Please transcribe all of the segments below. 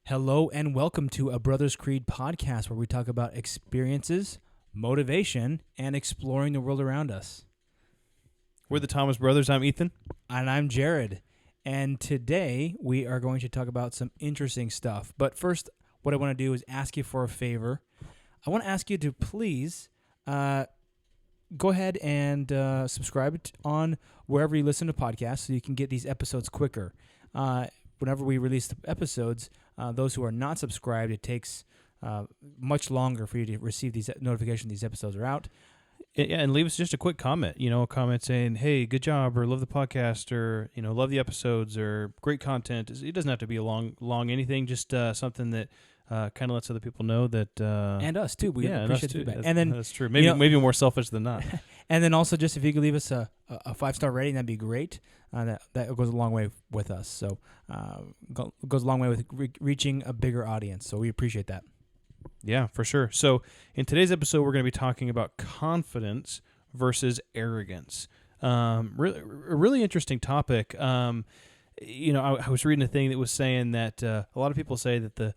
Hello and welcome to A Brother's Creed podcast, where we talk about experiences, motivation, and exploring the world around us. We're the Thomas Brothers. I'm Ethan. And I'm Jared. And today we are going to talk about some interesting stuff. But first, what I want to do is ask you for a favor. I want to ask you to please go ahead and subscribe on wherever you listen to podcasts so you can get these episodes quicker. Whenever we release the episodes, those who are not subscribed, it takes much longer for you to receive these notifications these episodes are out. Yeah, and leave us just a quick comment, a comment saying, hey, good job, or love the podcast, or, love the episodes, or great content. It doesn't have to be a long anything, just something that kind of lets other people know that... and us, too. We appreciate the feedback. That's true. Maybe more selfish than not. And then also, just if you could leave us a 5-star rating, that'd be great. That goes a long way with us. So goes a long way with reaching a bigger audience. So we appreciate that. Yeah, for sure. So in today's episode, we're going to be talking about confidence versus arrogance. A really interesting topic. I was reading a thing that was saying that a lot of people say that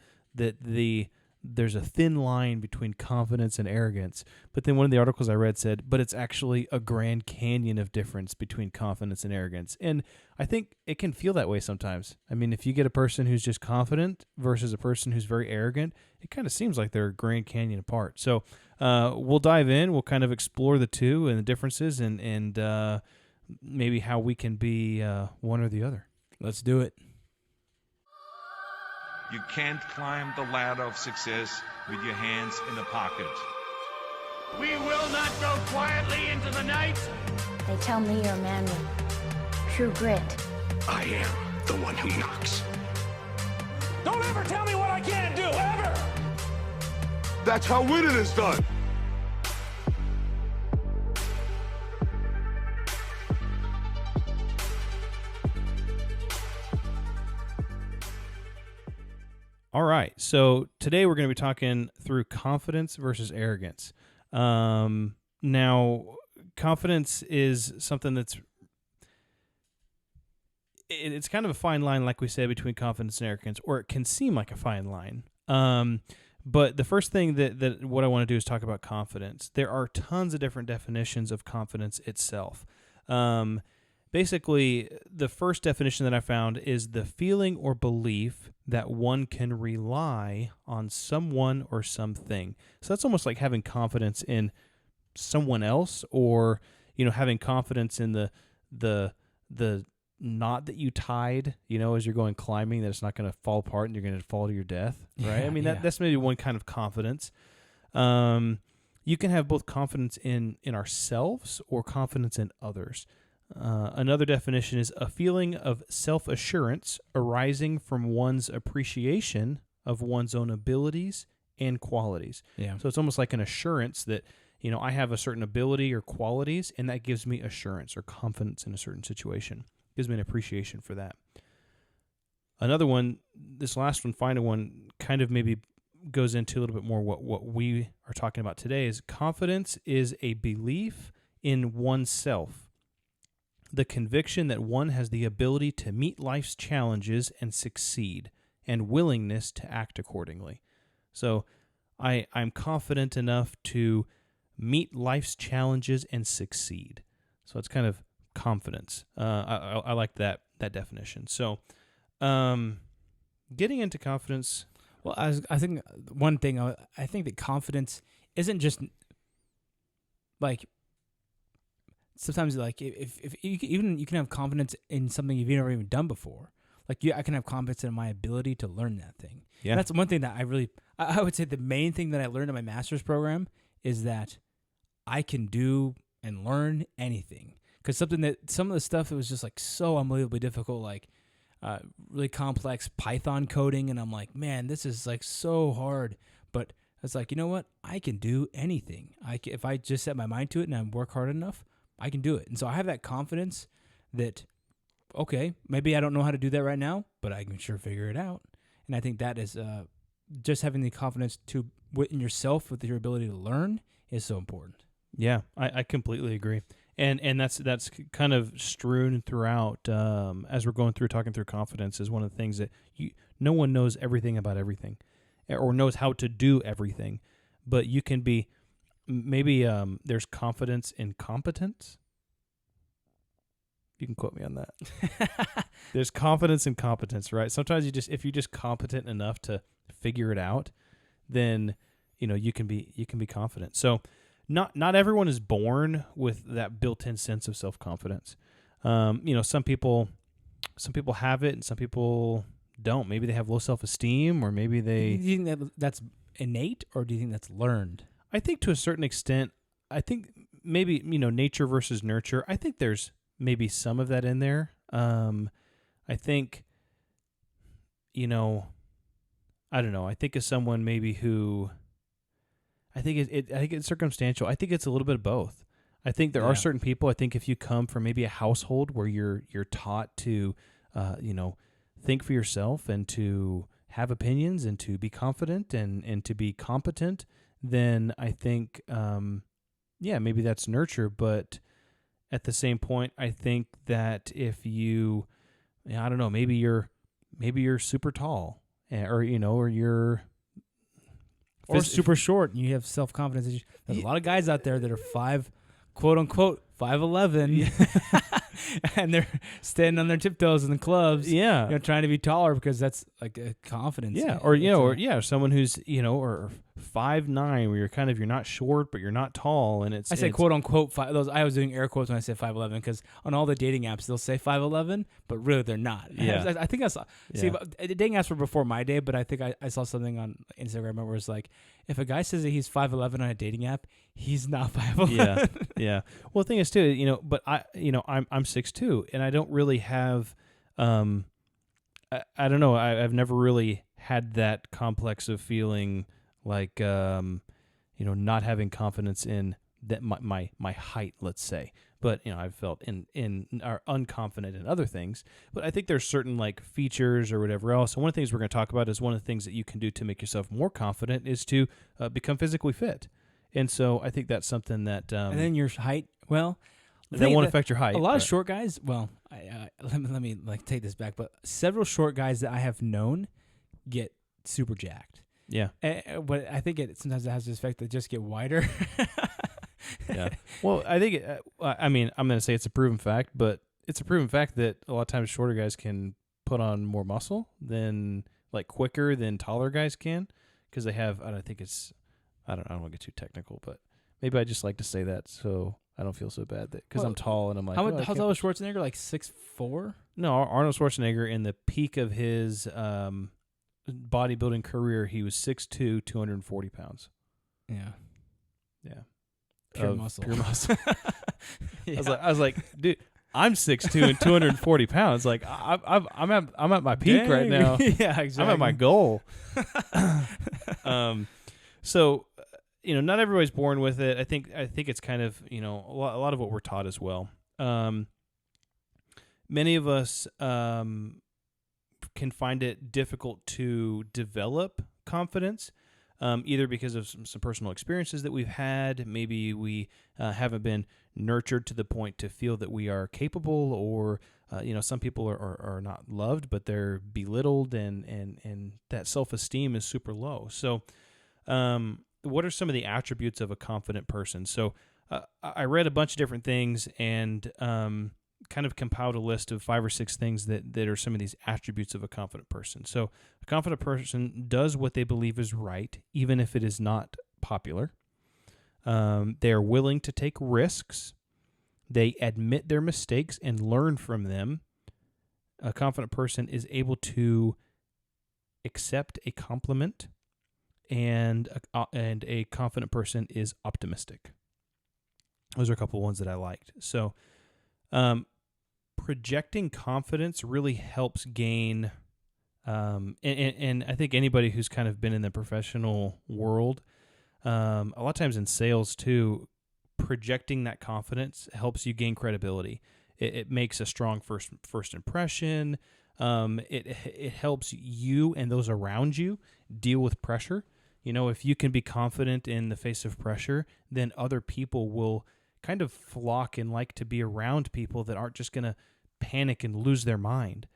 there's a thin line between confidence and arrogance. But then one of the articles I read said, but it's actually a Grand Canyon of difference between confidence and arrogance. And I think it can feel that way sometimes. I mean, if you get a person who's just confident versus a person who's very arrogant, it kind of seems like they're a Grand Canyon apart. So we'll dive in. We'll kind of explore the two and the differences and maybe how we can be one or the other. Let's do it. You can't climb the ladder of success with your hands in the pocket. We will not go quietly into the night. They tell me you're a man with true grit. I am the one who knocks. Don't ever tell me what I can't do, ever! That's how winning is done. All right, so today we're going to be talking through confidence versus arrogance. Now, confidence is something it's kind of a fine line, like we said, between confidence and arrogance, or it can seem like a fine line. But the first thing that what I want to do is talk about confidence. There are tons of different definitions of confidence itself. Basically, the first definition that I found is the feeling or belief that one can rely on someone or something. So that's almost like having confidence in someone else, or having confidence in the knot that you tied, as you're going climbing, that it's not going to fall apart and you're going to fall to your death, right? I mean, that's maybe one kind of confidence. You can have both confidence in ourselves or confidence in others. Another definition is a feeling of self-assurance arising from one's appreciation of one's own abilities and qualities. Yeah. So it's almost like an assurance that, I have a certain ability or qualities, and that gives me assurance or confidence in a certain situation. Gives me an appreciation for that. Another one, this last one, final one, kind of maybe goes into a little bit more what we are talking about today, is confidence is a belief in oneself. The conviction that one has the ability to meet life's challenges and succeed, and willingness to act accordingly. So I'm confident enough to meet life's challenges and succeed. So it's kind of confidence. I like that definition. So getting into confidence... Well, I think one thing, I think that confidence isn't just like... Sometimes, like, if you can have confidence in something you've never even done before. Like, I can have confidence in my ability to learn that thing. Yeah. And that's one thing that I would say the main thing that I learned in my master's program is that I can do and learn anything. Because some of the stuff, it was just, like, so unbelievably difficult, like, really complex Python coding. And I'm like, man, this is, like, so hard. But it's like, you know what? I can do anything. If I just set my mind to it and I work hard enough, I can do it. And so I have that confidence that, okay, maybe I don't know how to do that right now, but I can sure figure it out. And I think that is just having the confidence in yourself with your ability to learn is so important. Yeah, I completely agree. And that's kind of strewn throughout as we're going through talking through confidence is one of the things that no one knows everything about everything or knows how to do everything. But you can be, maybe there's confidence in competence. You can quote me on that. There's confidence in competence, right? Sometimes if you're just competent enough to figure it out, then you can be confident. So not everyone is born with that built-in sense of self-confidence. Some people have it and some people don't. Maybe they have low self-esteem, or maybe they. Do you think that's innate, or do you think that's learned? I think to a certain extent, I think maybe, nature versus nurture. I think there's maybe some of that in there. I think, I don't know. I think of someone maybe who, I think it's circumstantial. I think it's a little bit of both. I think there are certain people. I think if you come from maybe a household where you're taught to, think for yourself and to have opinions and to be confident and to be competent, then I think, maybe that's nurture. But at the same point, I think that if you, I don't know, maybe you're super tall, or you're super short, and you have self-confidence. There's a lot of guys out there that are quote unquote 5'11", and they're standing on their tiptoes in the clubs, trying to be taller because that's like a confidence. Yeah, or someone who's or 5'9", where you're not short but you're not tall, and it's. I say quote unquote those. I was doing air quotes when I said 5'11", because on all the dating apps they'll say 5'11", but really they're not. Yeah. I think I saw. See, dating apps were before my day, but I think I saw something on Instagram where it was like, if a guy says that he's 5'11" on a dating app, he's not 5'11". Yeah. Well, the thing is too, but I'm 6'2", and I don't really have, I don't know, I've never really had that complex of feeling like, not having confidence in that my height, let's say. But I've felt are unconfident in other things. But I think there's certain like features or whatever else. And one of the things we're going to talk about is one of the things that you can do to make yourself more confident is to become physically fit. And so I think that's something that. And then your height, well, that won't affect your height. A lot of short guys. Well, let me take this back. But several short guys that I have known get super jacked. Yeah. But I think sometimes it has this effect that just get wider. Yeah. Well, I think, I'm going to say it's a proven fact, but it's a proven fact that a lot of times shorter guys can put on more muscle quicker than taller guys can, because they have, I don't want to get too technical, but maybe I just like to say that so I don't feel so bad because I'm tall and I'm like, how tall was Schwarzenegger? Like 6'4"? No, Arnold Schwarzenegger, in the peak of his bodybuilding career, he was 6'2", 240 pounds. Yeah. Yeah. Pure muscle. Yeah. I was like, dude, I'm 6'2" and 240 pounds. Like I'm at my peak right now. Yeah, exactly. I'm at my goal. So, not everybody's born with it. I think it's kind of, a lot of what we're taught as well. Many of us can find it difficult to develop confidence, either because of some personal experiences that we've had. Maybe we haven't been nurtured to the point to feel that we are capable, or some people are not loved, but they're belittled, and that self-esteem is super low. So what are some of the attributes of a confident person? So I read a bunch of different things and kind of compiled a list of 5 or 6 things that are some of these attributes of a confident person. So a confident person does what they believe is right, even if it is not popular. They are willing to take risks. They admit their mistakes and learn from them. A confident person is able to accept a compliment, and a confident person is optimistic. Those are a couple of ones that I liked. So projecting confidence really helps gain, and I think anybody who's kind of been in the professional world, a lot of times in sales too, projecting that confidence helps you gain credibility. It makes a strong first impression. It helps you and those around you deal with pressure. If you can be confident in the face of pressure, then other people will kind of flock and like to be around people that aren't just going to panic and lose their mind.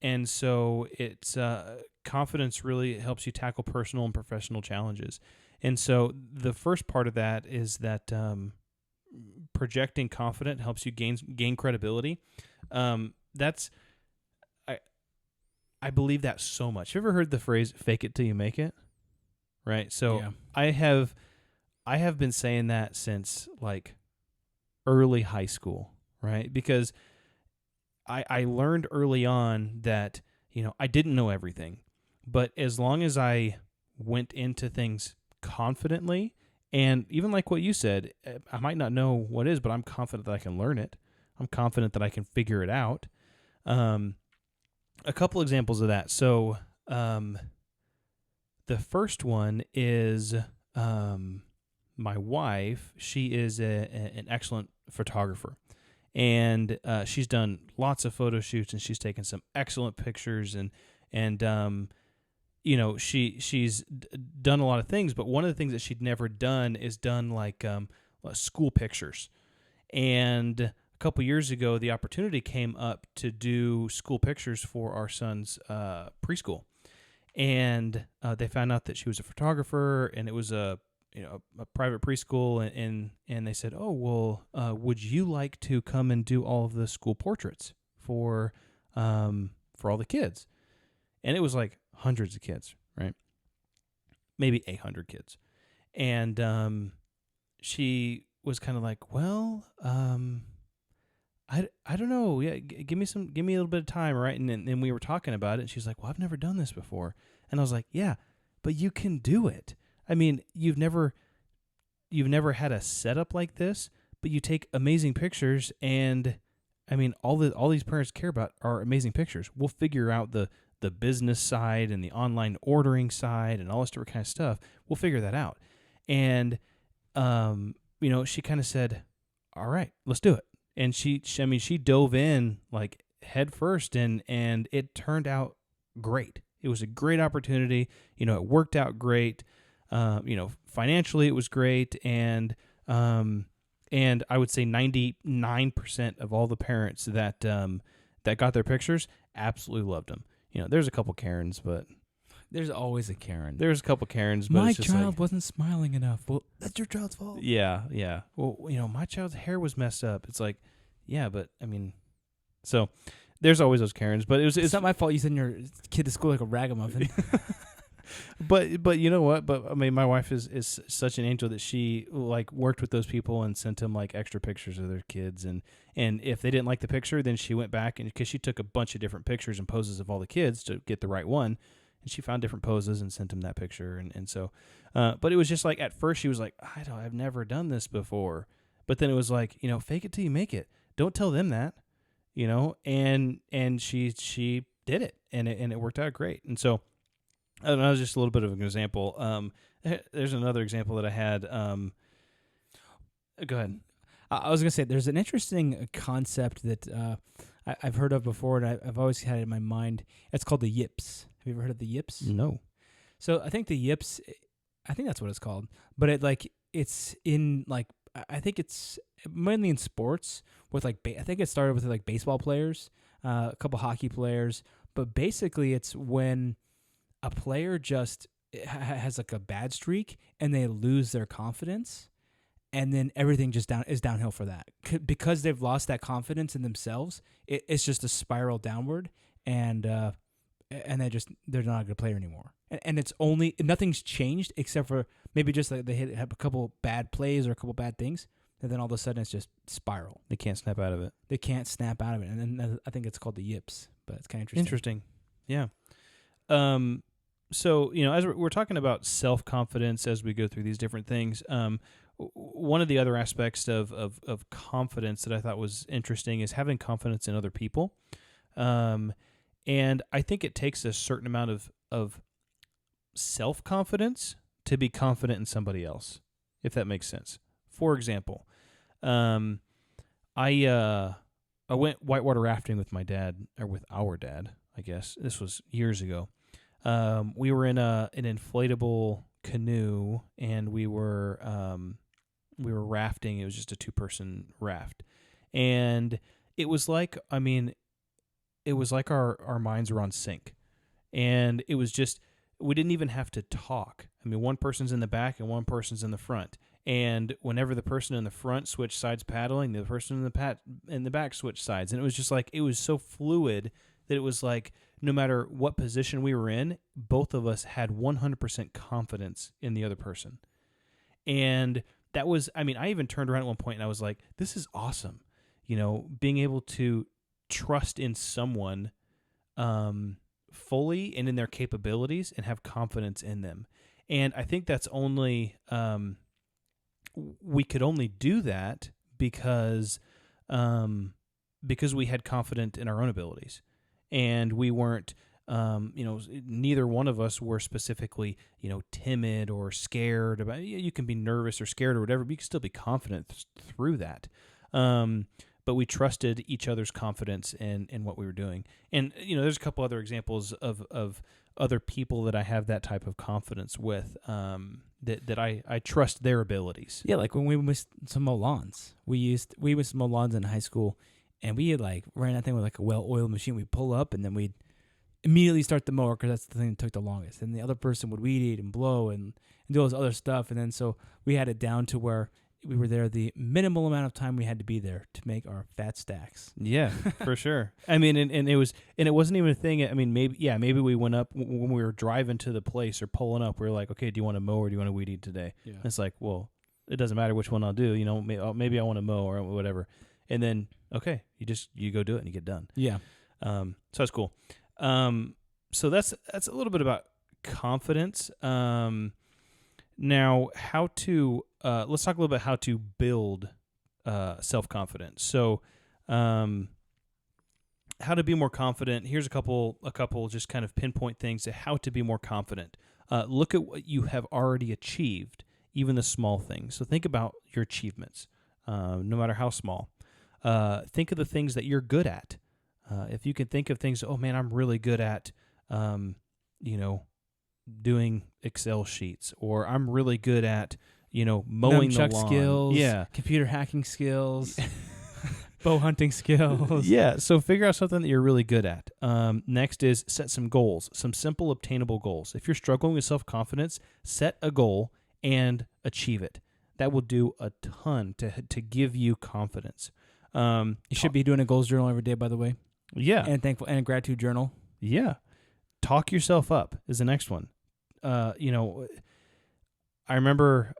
and so it's confidence really helps you tackle personal and professional challenges. And so the first part of that is that projecting confident helps you gain credibility. That's I believe that so much. You ever heard the phrase "fake it till you make it"? Right. So Yeah. I have been saying that since like early high school, right? Because I learned early on that, I didn't know everything, but as long as I went into things confidently, and even like what you said, I might not know what it is, but I'm confident that I can learn it. I'm confident that I can figure it out. A couple examples of that. So the first one is my wife. She is an excellent photographer. And she's done lots of photo shoots, and she's taken some excellent pictures, and she's done a lot of things. But one of the things that she'd never done is done like school pictures. And a couple years ago, the opportunity came up to do school pictures for our son's preschool, and they found out that she was a photographer, and it was a private preschool, and they said, "Oh, well, would you like to come and do all of the school portraits for all the kids?" And it was like hundreds of kids, right? Maybe 800 kids. And she was kind of like, "Well, I don't know. Yeah, give me a little bit of time, right?" And then we were talking about it, and she's like, "Well, I've never done this before." And I was like, "Yeah, but you can do it. I mean, you've never had a setup like this, but you take amazing pictures, and I mean, all these parents care about are amazing pictures. We'll figure out the business side and the online ordering side and all this different kind of stuff. We'll figure that out." And she kind of said, "All right, let's do it." And she dove in like head first, and it turned out great. It was a great opportunity. It worked out great. Financially it was great, and I would say 99% of all the parents that got their pictures absolutely loved them. There's a couple Karens, but There's always a Karen. there's a couple Karens, but My it's just child like, wasn't smiling enough. Well, that's your child's fault. yeah. Well, my child's hair was messed up. It's like, yeah, but I mean, so there's always those Karens, but It's not my fault you sent your kid to school like a ragamuffin. But you know what? But I mean, my wife is such an angel that she like worked with those people and sent them like extra pictures of their kids, and if they didn't like the picture, then she went back, and because she took a bunch of different pictures and poses of all the kids to get the right one, and she found different poses and sent them that picture, and so, but it was just like at first she was like, I've never done this before, but then it was like, fake it till you make it. Don't tell them that, and she did it, and it worked out great, and so. That was just a little bit of an example. There's another example that I had. Go ahead. I was going to say, there's an interesting concept that I've heard of before, and I've always had it in my mind. It's called the yips. Have you ever heard of the yips? No. So I think the yips, I think that's what it's called. But it's in like, I think it's mainly in sports with like, I think it started with like baseball players, a couple hockey players. But basically it's when a player just has like a bad streak and they lose their confidence, and then everything just is downhill for that because they've lost that confidence in themselves. It's just a spiral downward, and they're not a good player anymore. And it's only nothing's changed except for maybe just like they have a couple bad plays or a couple bad things, and then all of a sudden it's just spiral. They can't snap out of it. And then I think it's called the yips, but it's kind of interesting. Yeah. So, as we're talking about self-confidence as we go through these different things, one of the other aspects of confidence that I thought was interesting is having confidence in other people. And I think it takes a certain amount of self-confidence to be confident in somebody else, if that makes sense. For example, I went whitewater rafting with my dad, or with our dad, I guess. This was years ago. We were in an inflatable canoe, and we were rafting. It was just a 2-person raft, and it was like, it was like our minds were on sync. And it was just, we didn't even have to talk. I mean, one person's in the back and one person's in the front. And whenever the person in the front switched sides paddling, the person in the back switched sides. And it was just like, it was so fluid that it was like, no matter what position we were in, both of us had 100% confidence in the other person. And that was, I mean, I even turned around at one point and I was like, this is awesome. You know, being able to trust in someone fully and in their capabilities and have confidence in them. And I think that's only, we could only do that because we had confidence in our own abilities. And we weren't, neither one of us were specifically, timid or scared about. You can be nervous or scared or whatever, but you can still be confident through that. But we trusted each other's confidence in what we were doing. And there's a couple other examples of other people that I have that type of confidence with. That I trust their abilities. Yeah, like when we missed some mow lawns, we missed mow lawns in high school. And we ran that thing with a well-oiled machine. We'd pull up, and then we'd immediately start the mower because that's the thing that took the longest. And the other person would weed eat and blow and do all this other stuff. And then so we had it down to where we were there the minimal amount of time we had to be there to make our fat stacks. Yeah, for sure. I mean, and it wasn't even a thing. I mean, maybe we went up when we were driving to the place or pulling up. We were like, okay, do you want to mow or do you want to weed eat today? Yeah. And it's like, well, it doesn't matter which one I'll do. Maybe I want to mow or whatever. And then, okay, you go do it and you get done. Yeah. So that's cool. So that's a little bit about confidence. Now, how to let's talk a little bit how to build self-confidence. So, how to be more confident. Here's a couple just kind of pinpoint things to how to be more confident. Look at what you have already achieved, even the small things. So think about your achievements, no matter how small. Think of the things that you're good at. If you can think of things, oh man, I'm really good at, doing Excel sheets, or I'm really good at, mowing the lawn. Skills, yeah, computer hacking skills, bow hunting skills. Yeah, so figure out something that you're really good at. Next is set some goals, some simple obtainable goals. If you're struggling with self-confidence, set a goal and achieve it. That will do a ton to give you confidence. You should be doing a goals journal every day, by the way. Yeah. And a gratitude journal. Yeah. Talk yourself up is the next one. I remember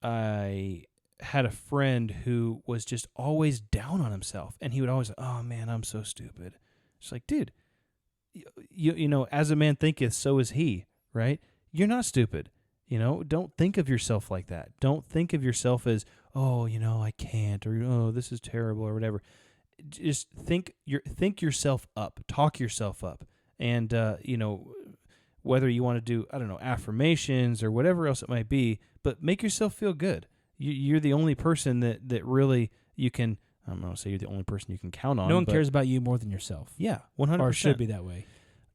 I had a friend who was just always down on himself, and he would always, oh man, I'm so stupid. It's like, dude, as a man thinketh, so is he, right? You're not stupid. Don't think of yourself like that. Don't think of yourself as, oh, I can't, or oh, this is terrible, or whatever. Just think yourself up, talk yourself up, and whether you want to do, I don't know, affirmations or whatever else it might be, but make yourself feel good. You're the only person that really you can. I don't know, say you're the only person you can count on. No one cares about you more than yourself. Yeah, 100%. Or should be that way.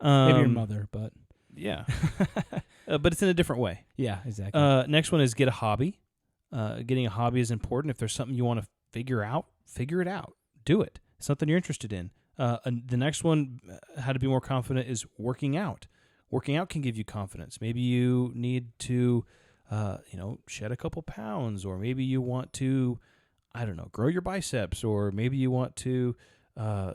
Maybe your mother, but yeah, but it's in a different way. Yeah, exactly. Next one is get a hobby. Getting a hobby is important. If there's something you want to figure it out. Do it. Something you're interested in. The next one, how to be more confident, is working out. Working out can give you confidence. Maybe you need to, shed a couple pounds, or maybe you want to, I don't know, grow your biceps, or maybe you want to, I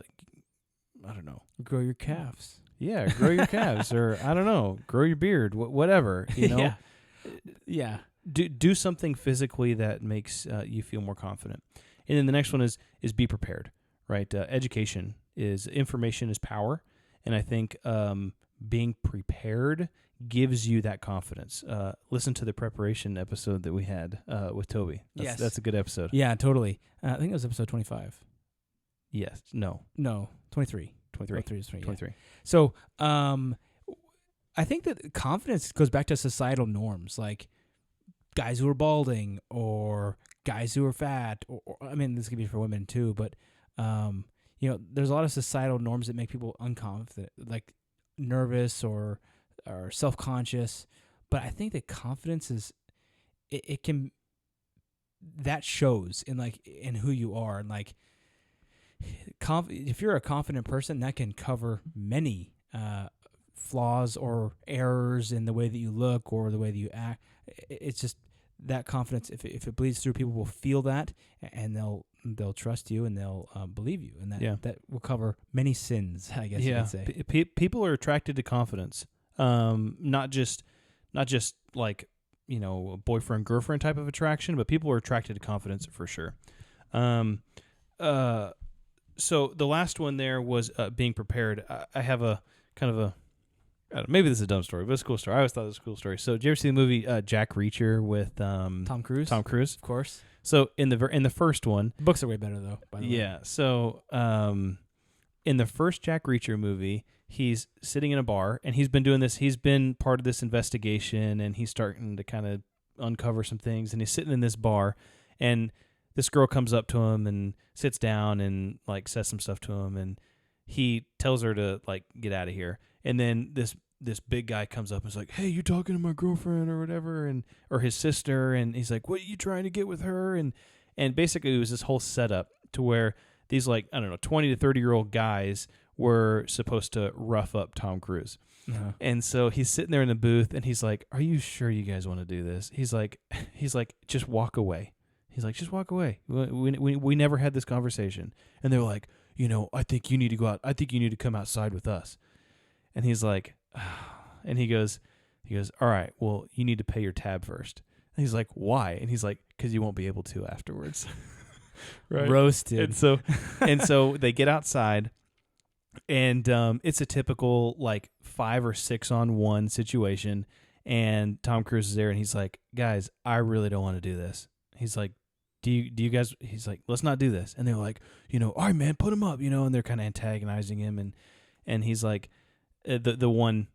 don't know, grow your calves. Yeah, grow your calves, or I don't know, grow your beard, whatever. Yeah. Do something physically that makes you feel more confident. And then the next one is be prepared, right? Information is power. And I think being prepared gives you that confidence. Listen to the preparation episode that we had with Toby. That's a good episode. Yeah, totally. I think it was episode 25. Yes. No, 23. 23. 23. So I think that confidence goes back to societal norms, like guys who are balding, or guys who are fat, or I mean, this could be for women too, but there's a lot of societal norms that make people unconfident, like nervous or self-conscious. But I think that confidence is, that shows in who you are, and if you're a confident person, that can cover many flaws or errors in the way that you look or the way that you act. It's just that confidence. If it bleeds through, people will feel that, and they'll trust you and they'll believe you, and that will cover many sins, I guess you could say. People are attracted to confidence, not just like, you know, a boyfriend girlfriend type of attraction, but people are attracted to confidence for sure. So the last one there was being prepared. I have a kind of I don't know, maybe this is a dumb story, but it's a cool story. I always thought it was a cool story. So did you ever see the movie Jack Reacher with Tom Cruise? Tom Cruise, Of course. So in the first one, The books are way better though, by the way. yeah. So in the first Jack Reacher movie, he's sitting in a bar and he's been doing this. He's been part of this investigation and he's starting to kind of uncover some things. And he's sitting in this bar, and this girl comes up to him and sits down and like says some stuff to him, and he tells her to like get out of here. And then this big guy comes up and is like, "Hey, you talking to my girlfriend or whatever?" or his sister, and he's like, "What are you trying to get with her?" And basically it was this whole setup to where these, like, I don't know, 20 to 30-year-old guys were supposed to rough up Tom Cruise. Uh-huh. And so he's sitting there in the booth and he's like, "Are you sure you guys want to do this?" He's like, "Just walk away." He's like, "Just walk away. We never had this conversation." And they're like, "You know, I think you need to go out. I think you need to come outside with us." And he's like, and he goes, "All right, well, you need to pay your tab first." And he's like, "Why?" And he's like, "Because you won't be able to afterwards." Right? Roasted. And so they get outside, and it's a typical like 5 or 6 on 1 situation. And Tom Cruise is there, and he's like, "Guys, I really don't want to do this." He's like, do you guys? He's like, "Let's not do this." And they're like, "You know, all right, man, put him up," you know, and they're kind of antagonizing him, and he's like, the one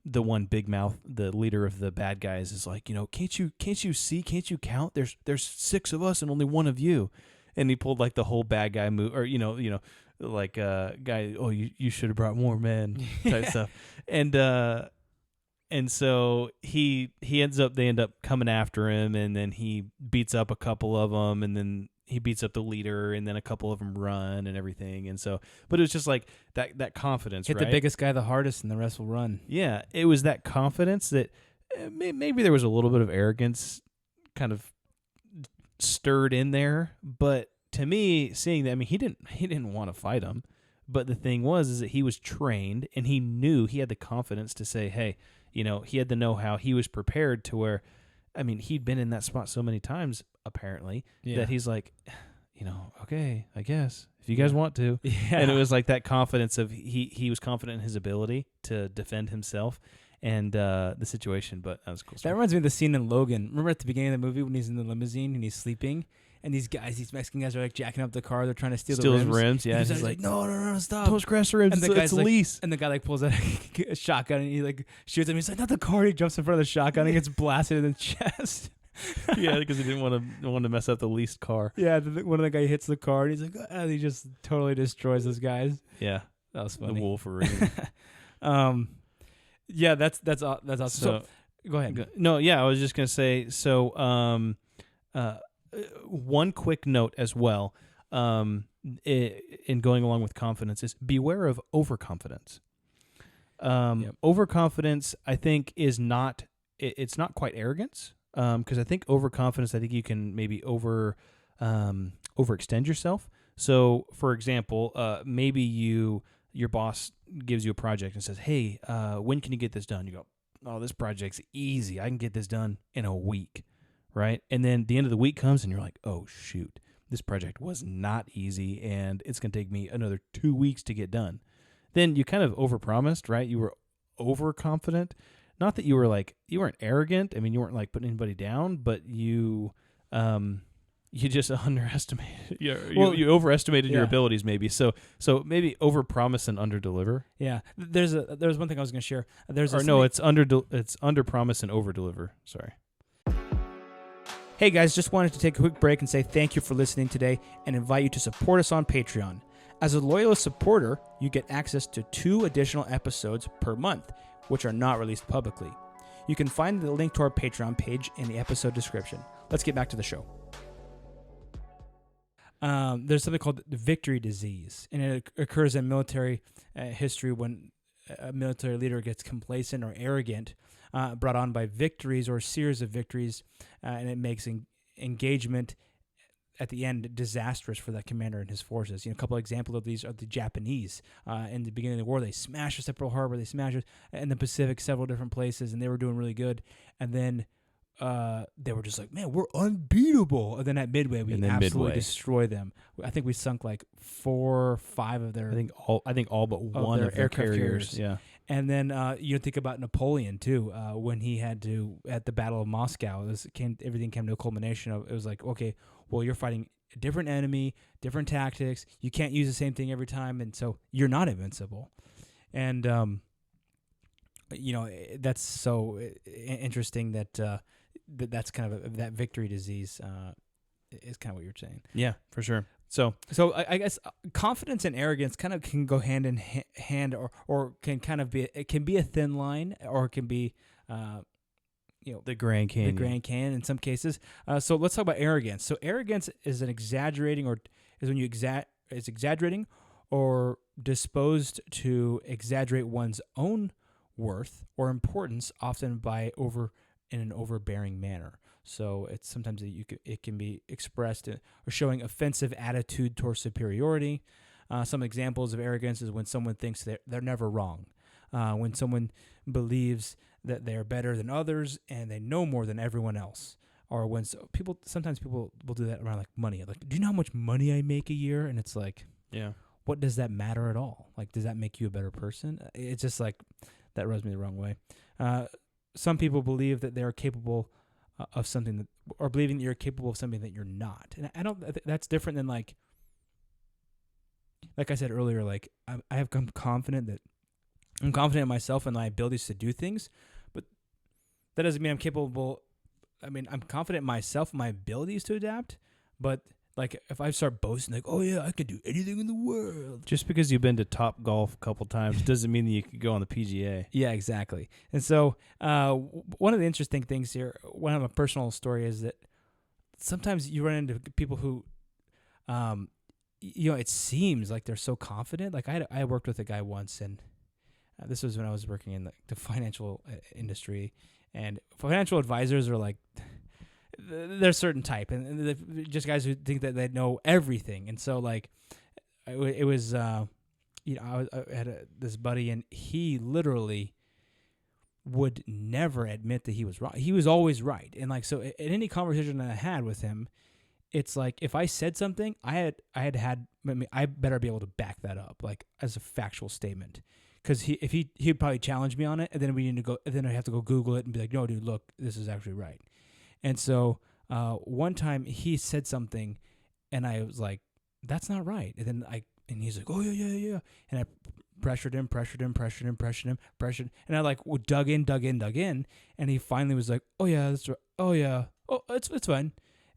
big mouth, the leader of the bad guys, is like, "You know, can't you see? Can't you count? There's 6 of us and only 1 of you." And he pulled like the whole bad guy move, or you know, like guy, "Oh, you should have brought more men," type stuff. And so they end up coming after him, and then he beats up a couple of them, and then he beats up the leader, and then a couple of them run and everything. And so, but it was just like that confidence, Hit right? the biggest guy the hardest, and the rest will run. Yeah, it was that confidence that maybe there was a little bit of arrogance kind of stirred in there. But to me, seeing that, I mean, he didn't want to fight him, but the thing is that he was trained, and he knew, he had the confidence to say, "Hey," you know, he had the know-how. He was prepared to where, I mean, he'd been in that spot so many times, apparently, that he's like, "You know, okay, I guess, if you guys want to." Yeah. And it was like that confidence of he was confident in his ability to defend himself and the situation. But that was a cool. That reminds me of the scene in Logan. Remember at the beginning of the movie when he's in the limousine and he's sleeping? And these Mexican guys are like jacking up the car. They're trying to steal the rims. his rims, yeah. And And he's like, no, stop. "Don't crash the rims. And the guy's it's a like, lease." And the guy like pulls out a shotgun and he like shoots him. He's like, "Not the car." He jumps in front of the shotgun and gets blasted in the chest. Yeah, because he didn't want to mess up the leased car. Yeah, one of the guy hits the car and he's like, and he just totally destroys those guys. Yeah, That was funny. the Wolverine. Yeah, that's awesome. So, go ahead. No, yeah, I was just gonna say. So, one quick note as well, in going along with confidence, is beware of overconfidence. Overconfidence, I think, is not. It's not quite arrogance. Because I think overconfidence, I think you can maybe overextend yourself. So, for example, maybe your boss gives you a project and says, "Hey, when can you get this done?" You go, "Oh, this project's easy. I can get this done in a week," right? And then the end of the week comes and you're like, "Oh, shoot, this project was not easy and it's going to take me another 2 weeks to get done." Then you kind of overpromised, right? You were overconfident. Not that you weren't arrogant. I mean, you weren't like putting anybody down, but you just underestimated. You overestimated your abilities, maybe. So maybe overpromise and underdeliver. Yeah, there's one thing I was going to share. It's underpromise and overdeliver. Sorry. Hey guys, just wanted to take a quick break and say thank you for listening today and invite you to support us on Patreon. As a loyalist supporter, you get access to 2 additional episodes per month, which are not released publicly. You can find the link to our Patreon page in the episode description. Let's get back to the show. there's something called the victory disease, and it occurs in military history when a military leader gets complacent or arrogant, brought on by victories or a series of victories, and it makes engagement at the end disastrous for that commander and his forces. A couple of examples of these are the Japanese. In the beginning of the war, they smashed us at Pearl Harbor, they smashed us in the Pacific, several different places, and they were doing really good. And then they were just like, man, we're unbeatable. And then at Midway, we absolutely destroy them. I think we sunk like 4 or 5 of their. I think all but one of their aircraft carriers. Yeah. And then you think about Napoleon too, when he had to at the Battle of Moscow. Everything came to a culmination of it was like, okay, well, you're fighting a different enemy, different tactics. You can't use the same thing every time, and so you're not invincible. And that's so interesting that that's kind of that victory disease is kind of what you're saying. Yeah, for sure. So I guess confidence and arrogance kind of can go hand in hand, or can kind of be. It can be a thin line, or it can be, the Grand Canyon. The Grand Canyon in some cases. So let's talk about arrogance. So arrogance is an exaggerating, or is when you is exaggerating, or disposed to exaggerate one's own worth or importance, often in an overbearing manner. So it's sometimes it can be expressed or showing offensive attitude towards superiority. Some examples of arrogance is when someone thinks they're never wrong, when someone believes that they're better than others and they know more than everyone else, or when sometimes people will do that around like money. Like, do you know how much money I make a year? And it's like, yeah, what does that matter at all? Like, does that make you a better person? It's just like that rubs me the wrong way. Some people believe that they are capable of something or believing that you're capable of something that you're not. And I don't, that's different than like I said earlier, like I have come confident that I'm confident in myself and my abilities to do things, but that doesn't mean I'm capable. I mean, I'm confident in myself and my abilities to adapt, but like if I start boasting like, oh yeah, I can do anything in the world. Just because you've been to Top Golf a couple times doesn't mean that you could go on the PGA. Yeah, exactly. And so one of the interesting things here, one of my personal story is that sometimes you run into people who, it seems like they're so confident. Like I worked with a guy once, and this was when I was working in the financial industry, and financial advisors are like, they're a certain type, and they're just guys who think that they know everything. And so like it was I had this buddy, and he literally would never admit that he was wrong. He was always right. And like, so in any conversation that I had with him, it's like if I said something, I better be able to back that up, like as a factual statement. Because he'd probably challenge me on it, and then I have to go Google it and be like, no, dude, look, this is actually right. And so one time he said something, and I was like, that's not right. And he's like, oh yeah. And I pressured him, and I like dug in, and he finally was like, oh yeah, that's right. Oh yeah, oh it's fine.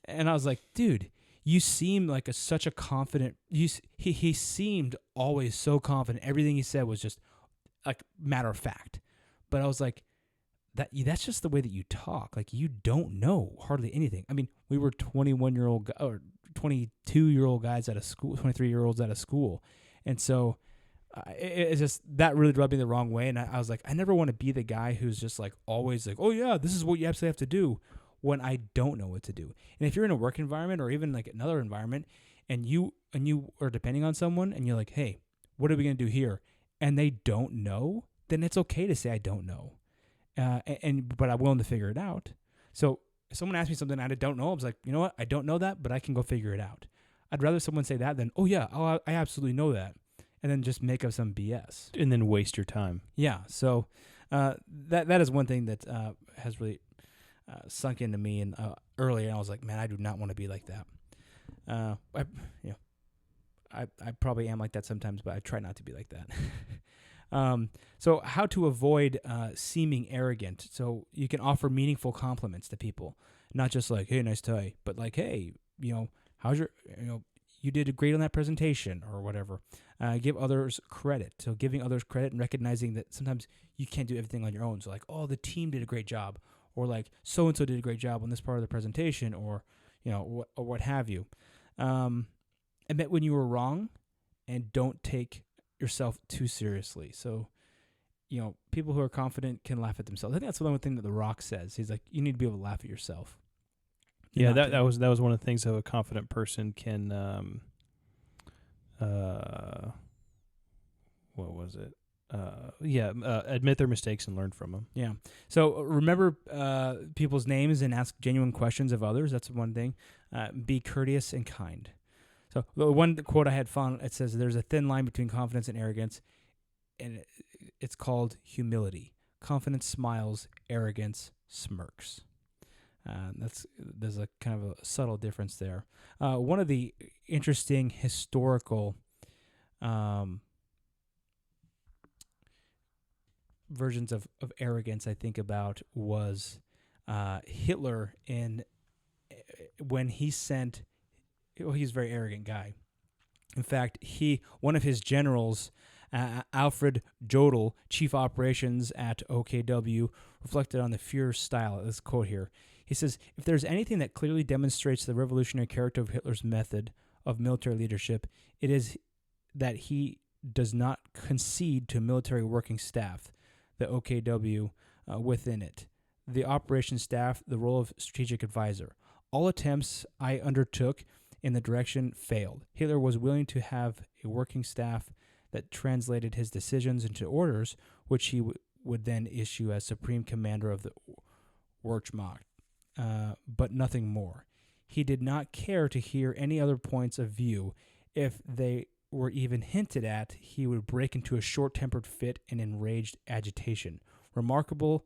And I was like, dude, you seem like such a confident. He seemed always so confident. Everything he said was just like matter of fact. But I was like, that's just the way that you talk. Like, you don't know hardly anything. I mean, we were 21-year-old or 22-year-old guys out of school, 23-year-olds out of school, and so it's just that really rubbed me the wrong way. And I was like, I never want to be the guy who's just like always like, oh yeah, this is what you absolutely have to do, when I don't know what to do. And if you're in a work environment or even like another environment, and you are depending on someone, and you're like, hey, what are we gonna do here? And they don't know, then it's okay to say I don't know. But I'm willing to figure it out. So if someone asks me something I don't know, I was like, you know what? I don't know that, but I can go figure it out. I'd rather someone say that than, oh yeah, I absolutely know that, and then just make up some BS. And then waste your time. Yeah. So that is one thing that has really sunk into me and earlier. And I was like, man, I do not want to be like that. I probably am like that sometimes, but I try not to be like that. So how to avoid seeming arrogant. So you can offer meaningful compliments to people, not just like, hey, nice tie, but like, hey, how's your, you did great on that presentation or whatever. Give others credit. So giving others credit and recognizing that sometimes you can't do everything on your own. So like, oh, the team did a great job, or like so-and-so did a great job on this part of the presentation, or, or what have you. admit when you were wrong, and don't take yourself too seriously. So, people who are confident can laugh at themselves. I think that's the one thing that The Rock says. He's like, you need to be able to laugh at yourself. Yeah, that was one of the things that a confident person can. What was it? Admit their mistakes and learn from them. Yeah. So remember people's names and ask genuine questions of others. That's one thing. Be courteous and kind. So the one quote I had found, it says, there's a thin line between confidence and arrogance, and it's called humility. Confidence smiles, arrogance smirks. There's a kind of a subtle difference there. One of the interesting historical versions of arrogance I think about was Hitler when he sent. He's a very arrogant guy. In fact, one of his generals, Alfred Jodl, chief operations at OKW, reflected on the Führer's style. This quote here. He says, if there's anything that clearly demonstrates the revolutionary character of Hitler's method of military leadership, it is that he does not concede to military working staff, the OKW, within it, the operations staff, the role of strategic advisor. All attempts I undertook in the direction failed. Hitler was willing to have a working staff that translated his decisions into orders, which he would then issue as supreme commander of the Wehrmacht, but nothing more. He did not care to hear any other points of view. If they were even hinted at, he would break into a short-tempered fit and enraged agitation. Remarkable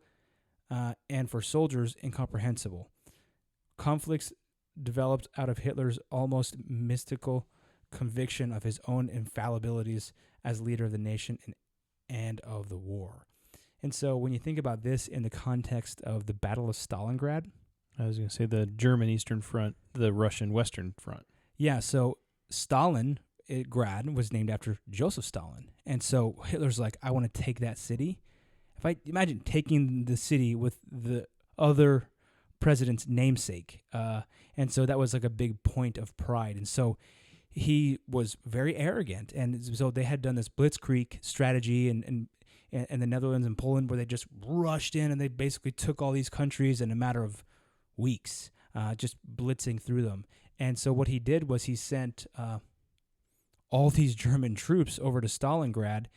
and for soldiers incomprehensible. Conflicts developed out of Hitler's almost mystical conviction of his own infallibilities as leader of the nation and of the war. And so when you think about this in the context of the Battle of Stalingrad, I was going to say the German Eastern Front, the Russian Western Front. Yeah, so Grad was named after Joseph Stalin. And so Hitler's like, I want to take that city. If I imagine taking the city with the other president's namesake. And so that was like a big point of pride. And so he was very arrogant. And so they had done this blitzkrieg strategy in the Netherlands and Poland where they just rushed in and they basically took all these countries in a matter of weeks, just blitzing through them. And so what he did was he sent all these German troops over to Stalingrad.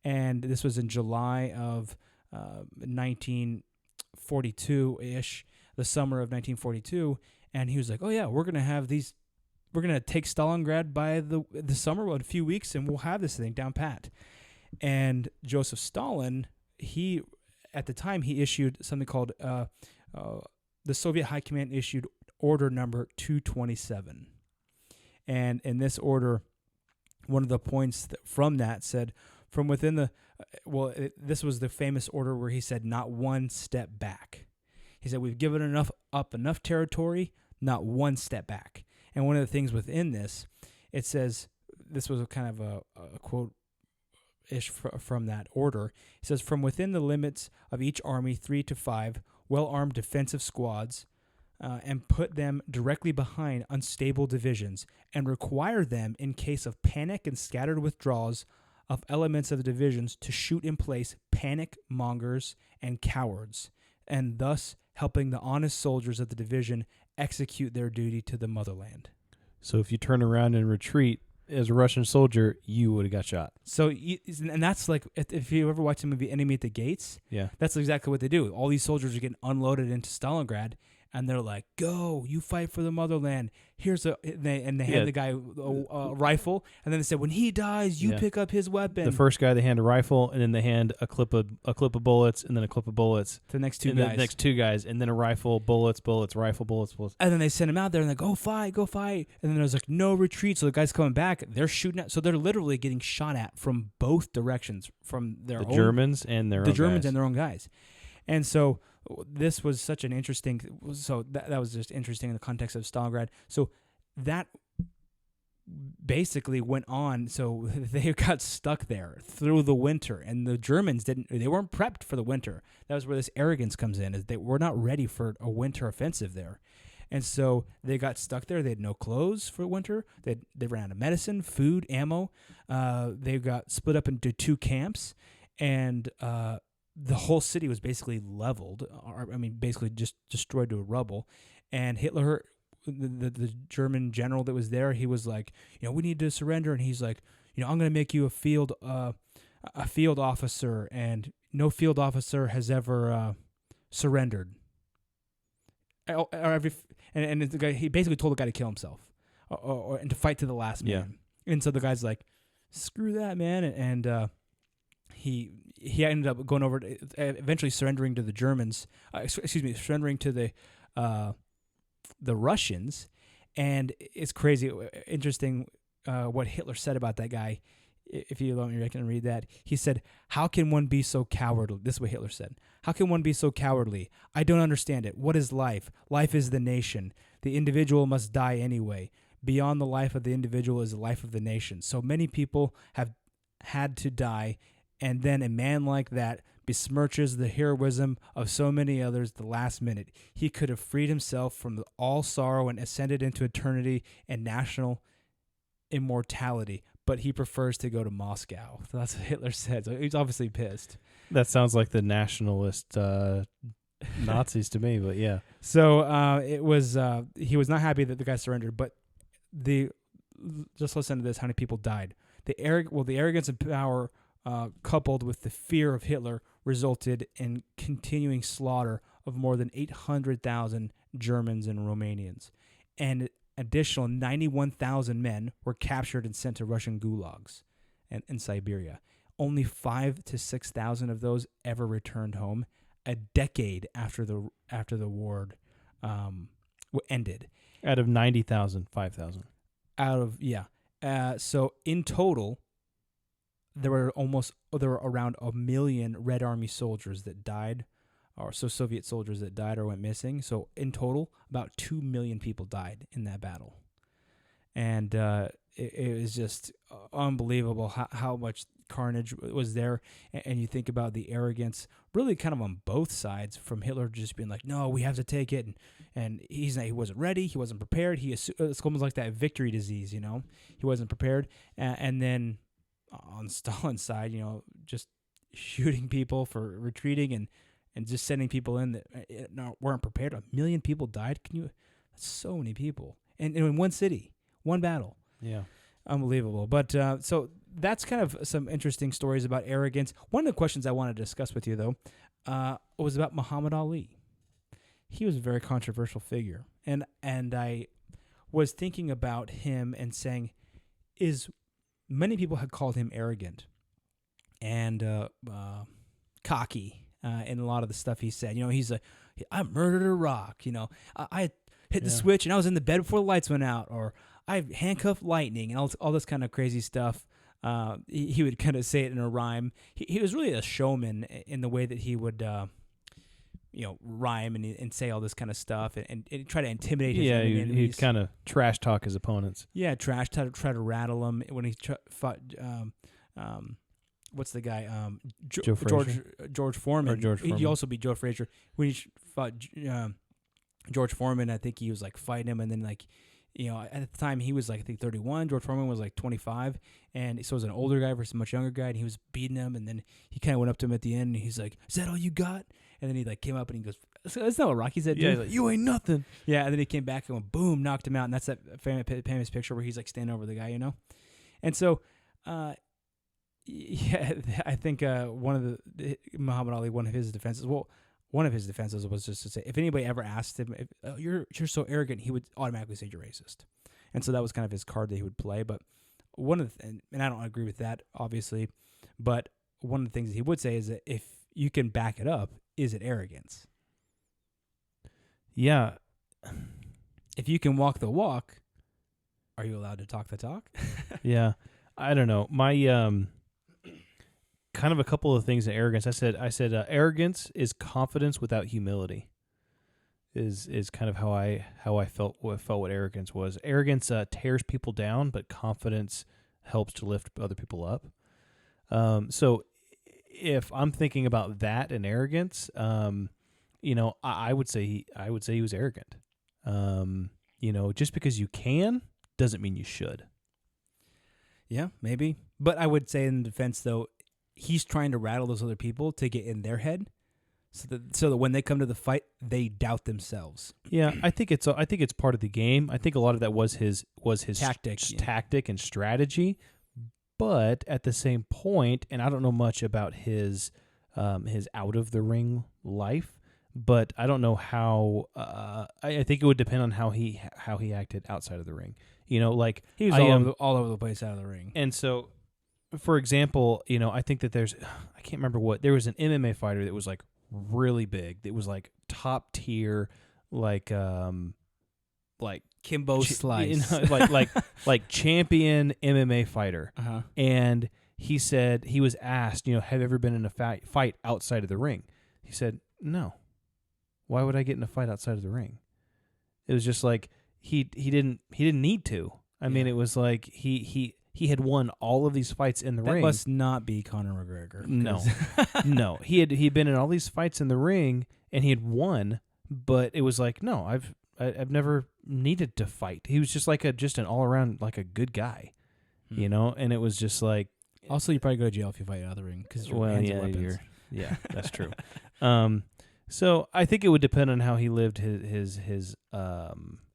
And this was in July of 1942-ish. The summer of 1942, and he was like, "Oh yeah, we're gonna take Stalingrad by the summer, in a few weeks, and we'll have this thing down pat." And Joseph Stalin, at the time he issued something called the Soviet High Command issued Order Number 227, and in this order, one of the points from that said, from within this was the famous order where he said, "Not one step back." He said, we've given enough territory, not one step back. And one of the things within this, it says, this was a kind of a quote-ish from that order. It says, from within the limits of each army, 3 to 5 well-armed defensive squads, and put them directly behind unstable divisions, and require them, in case of panic and scattered withdrawals of elements of the divisions, to shoot in place panic mongers and cowards, and thus helping the honest soldiers of the division execute their duty to the motherland. So if you turn around and retreat as a Russian soldier, you would have got shot. So, and that's like, if you ever watch the movie Enemy at the Gates, yeah, that's exactly what they do. All these soldiers are getting unloaded into Stalingrad, and they're like, "Go, you fight for the motherland." They hand the guy a rifle, and then they said, "When he dies, you pick up his weapon." The first guy they hand a rifle, and then they hand a clip of bullets, and then a clip of bullets to the next two guys, and then a rifle, bullets, rifle, bullets. And then they send him out there, and they go fight. And then there's like no retreat, so the guy's coming back. They're shooting at, so they're literally getting shot at from both directions, from the Germans and their own guys. And so this was such an interesting. So that was just interesting in the context of Stalingrad. So that basically went on. So they got stuck there through the winter, and the Germans they weren't prepped for the winter. That was where this arrogance comes in, is they were not ready for a winter offensive there. And so they got stuck there. They had no clothes for winter. They ran out of medicine, food, ammo. They got split up into 2 camps, and the whole city was basically leveled. Basically just destroyed to rubble. And Hitler, the German general that was there, he was like, we need to surrender. And he's like, I'm going to make you a field officer, and no field officer has ever surrendered. And the guy, he basically told the guy to kill himself, and to fight to the last man. And so the guy's like, "Screw that, man!" And he ended up going over, eventually surrendering to the Germans. Surrendering to the Russians. And it's crazy, interesting what Hitler said about that guy. If you let me, I can read that. He said, "How can one be so cowardly?" This is what Hitler said. "How can one be so cowardly? I don't understand it. What is life? Life is the nation. The individual must die anyway. Beyond the life of the individual is the life of the nation. So many people have had to die, and then a man like that besmirches the heroism of so many others at the last minute. He could have freed himself from all sorrow and ascended into eternity and national immortality, but he prefers to go to Moscow." So that's what Hitler said. So he's obviously pissed. That sounds like the nationalist Nazis to me, but yeah. So it was he was not happy that the guy surrendered, but just listen to this: how many people died? The arrogance and power coupled with the fear of Hitler resulted in continuing slaughter of more than 800,000 Germans and Romanians, and additional 91,000 men were captured and sent to Russian gulags in Siberia. Only 5,000 to 6,000 of those ever returned home a decade after the war ended. Out of 90,000, 5,000. So in total, there were around 1 million Red Army soldiers that died, or so Soviet soldiers that died or went missing. So in total, about 2 million people died in that battle. And it was just unbelievable how much carnage was there. And you think about the arrogance, really kind of on both sides, from Hitler just being like, "No, we have to take it," and he wasn't ready, he wasn't prepared. It's almost like that victory disease, he wasn't prepared. And then on Stalin's side, just shooting people for retreating and just sending people in that weren't prepared. 1 million people died. That's so many people. And in one city, one battle. Yeah. Unbelievable. But so that's kind of some interesting stories about arrogance. One of the questions I wanted to discuss with you, though, was about Muhammad Ali. He was a very controversial figure. And I was thinking about him and saying, many people had called him arrogant and cocky. In a lot of the stuff he said, I murdered a rock, I hit the switch and I was in the bed before the lights went out, or I handcuffed lightning, and all this kind of crazy stuff. He would kind of say it in a rhyme. He was really a showman in the way that he would, rhyme and say all this kind of stuff and try to intimidate his enemies. He'd kind of trash talk his opponents. Yeah, try to rattle them when he fought. What's the guy? George Foreman. He also beat Joe Frazier. When he fought George Foreman, I think he was like fighting him, and then at the time he was like, I think 31. George Foreman was like 25, and so it was an older guy versus a much younger guy, and he was beating him, and then he kind of went up to him at the end, and he's like, "Is that all you got?" And then he came up and he goes, "That's not what Rocky said, dude." Yeah, he's like, "You ain't nothing." Yeah, and then he came back and went, boom, knocked him out, and that's that famous picture where he's like standing over the guy, And so, yeah, I think one of the Muhammad Ali, one of his defenses was just to say, if anybody ever asked him, "You're so arrogant," he would automatically say you're racist, and so that was kind of his card that he would play. But one of the, and I don't agree with that, obviously, but one of the things that he would say is that if you can back it up, is it arrogance? Yeah. If you can walk the walk, are you allowed to talk the talk? Yeah, I don't know. My kind of a couple of things in arrogance. I said arrogance is confidence without humility. Is kind of how I felt what arrogance was. Arrogance tears people down, but confidence helps to lift other people up. So if I'm thinking about that and arrogance, I would say he was arrogant. Just because you can doesn't mean you should. Yeah, maybe. But I would say in defense, though, he's trying to rattle those other people to get in their head, so that when they come to the fight, they doubt themselves. Yeah, I think it's part of the game. I think a lot of that was his Tactic, tactic and strategy. But at the same point, and I don't know much about his out of the ring life, but I don't know how. I think it would depend on how he acted outside of the ring. Like He was all over the place out of the ring. And so, for example, I think that I can't remember there was an MMA fighter that was like really big. That was like top tier, like Kimbo Slice, like champion MMA fighter. Uh-huh. And he said, he was asked, have you ever been in a fight outside of the ring? He said, no. Why would I get in a fight outside of the ring? It was just like he didn't need to. I mean, it was like he had won all of these fights in the ring. That must not be Conor McGregor. No, no. He'd been in all these fights in the ring and he had won, but it was like, no, I've never needed to fight. He was just like an all around like a good guy, And it was just like. Also, you probably go to jail if you fight out of the ring because your hands are weapons. Yeah, that's true. So I think it would depend on how he lived his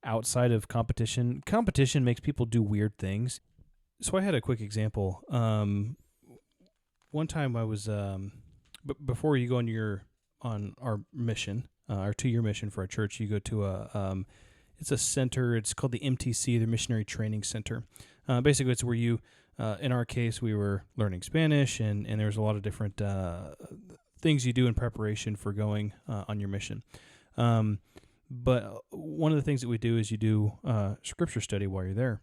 outside of competition. Competition makes people do weird things. So I had a quick example. One time I was before you go on our mission, our 2-year mission for our church, you go to it's a center. It's called the MTC, the Missionary Training Center. Basically, it's where you, in our case, we were learning Spanish, and there's a lot of different things you do in preparation for going on your mission. But one of the things that we do is you do scripture study while you're there.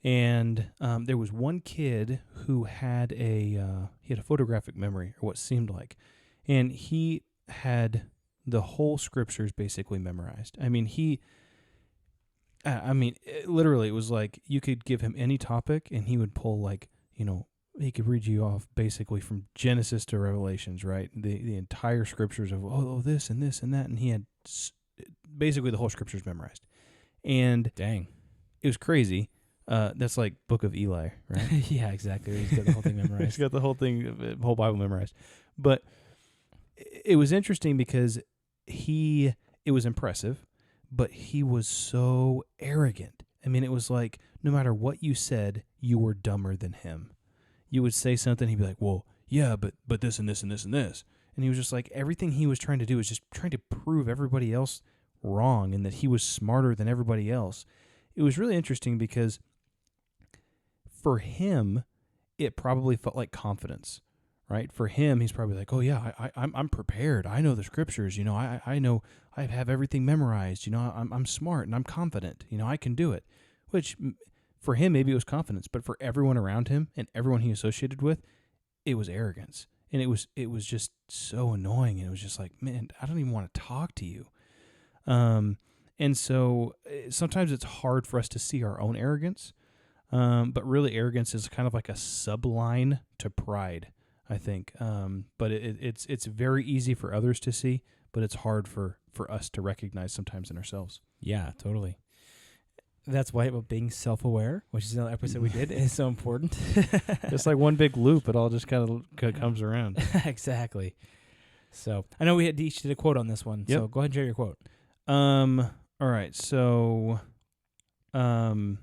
And there was one kid who had a photographic memory, or what seemed like, and he had the whole scriptures basically memorized. I mean, literally, it was like you could give him any topic, and he would pull he could read you off basically from Genesis to Revelations, right? The entire scriptures of this and this and that, and he had basically the whole scriptures memorized. And dang, it was crazy. That's like Book of Eli, right? Yeah, exactly. He's got the whole thing memorized. He's got the whole Bible memorized. But it was interesting because it was impressive, but he was so arrogant. I mean, it was like no matter what you said, you were dumber than him. You would say something, he'd be like, well, yeah, but this and this and this and this. And he was just like, everything he was trying to do was just trying to prove everybody else wrong and that he was smarter than everybody else. It was really interesting because for him, it probably felt like confidence, right? For him, he's probably like, oh yeah, I'm prepared. I know the scriptures, I know I have everything memorized, I'm smart and I'm confident, I can do it. Which for him, maybe it was confidence, but for everyone around him and everyone he associated with, it was arrogance. And it was just so annoying. And it was just like, man, I don't even want to talk to you. And so sometimes it's hard for us to see our own arrogance. But really arrogance is kind of like a subline to pride, I think. But it's very easy for others to see, but it's hard for us to recognize sometimes in ourselves. Yeah, totally. That's why being self-aware, which is another episode we did, is so important. It's like one big loop. It all just kind of comes around. Exactly. So I know we each did a quote on this one. Yep. So go ahead and share your quote. All right. So, my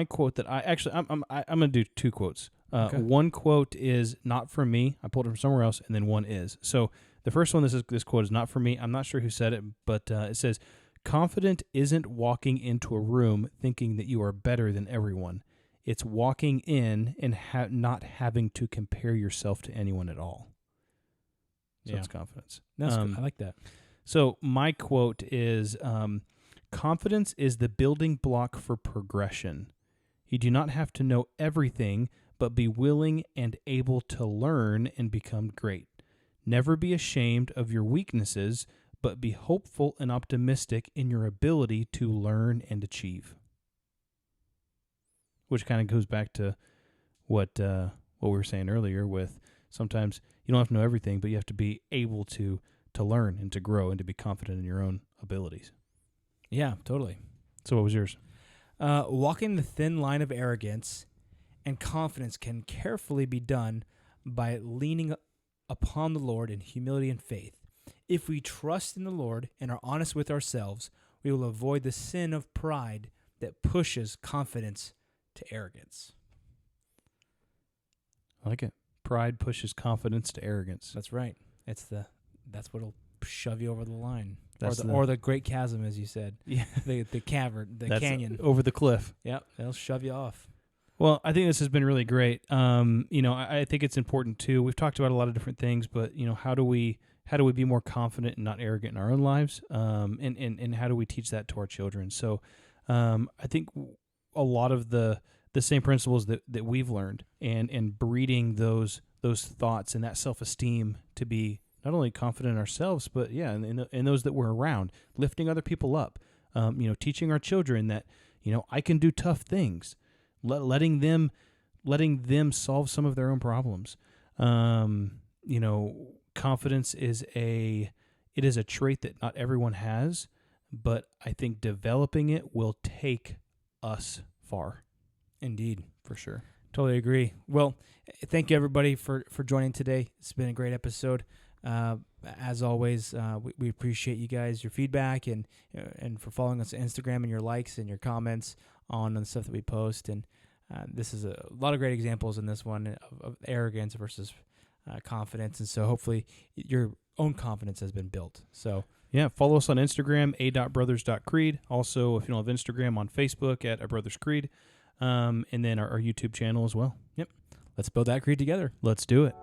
quote that I'm going to do 2 quotes. Okay. One quote is not from me. I pulled it from somewhere else, and then one is. So the first one, this quote is not from me. I'm not sure who said it, but it says, "Confident isn't walking into a room thinking that you are better than everyone. It's walking in and not having to compare yourself to anyone at all." So Yeah. it's confidence. That's good. I like that. So my quote is, "Confidence is the building block for progression. You do not have to know everything, but be willing and able to learn and become great. Never be ashamed of your weaknesses, but be hopeful and optimistic in your ability to learn and achieve." Which kind of goes back to what we were saying earlier with sometimes you don't have to know everything, but you have to be able to learn and to grow and to be confident in your own abilities. Yeah, totally. So what was yours? Walking the thin line of arrogance and confidence can carefully be done by leaning upon the Lord in humility and faith. If we trust in the Lord and are honest with ourselves, we will avoid the sin of pride that pushes confidence to arrogance. I like it. Pride pushes confidence to arrogance. That's right. That's what'll shove you over the line, That's or the great chasm, as you said. Yeah. the cavern, the That's canyon. over the cliff. Yep, they'll shove you off. Well, I think this has been really great. I think it's important too. We've talked about a lot of different things, but how do we be more confident and not arrogant in our own lives? And how do we teach that to our children? So, I think a lot of the same principles that we've learned and breeding those thoughts and that self-esteem to be not only confident in ourselves, but in those that we're around, lifting other people up, teaching our children that, I can do tough things, letting them solve some of their own problems. Confidence is a trait that not everyone has, but I think developing it will take us far. Indeed. For sure. Totally agree. Well, thank you everybody for joining today. It's been a great episode. As always, we appreciate you guys, your feedback, and for following us on Instagram and your likes and your comments on the stuff that we post. And this is a lot of great examples in this one of arrogance versus confidence. And so hopefully your own confidence has been built. So yeah, follow us on Instagram, a.brothers.creed. Also, if you don't have Instagram, on Facebook at A Brothers Creed. And then our YouTube channel as well. Yep. Let's build that creed together. Let's do it.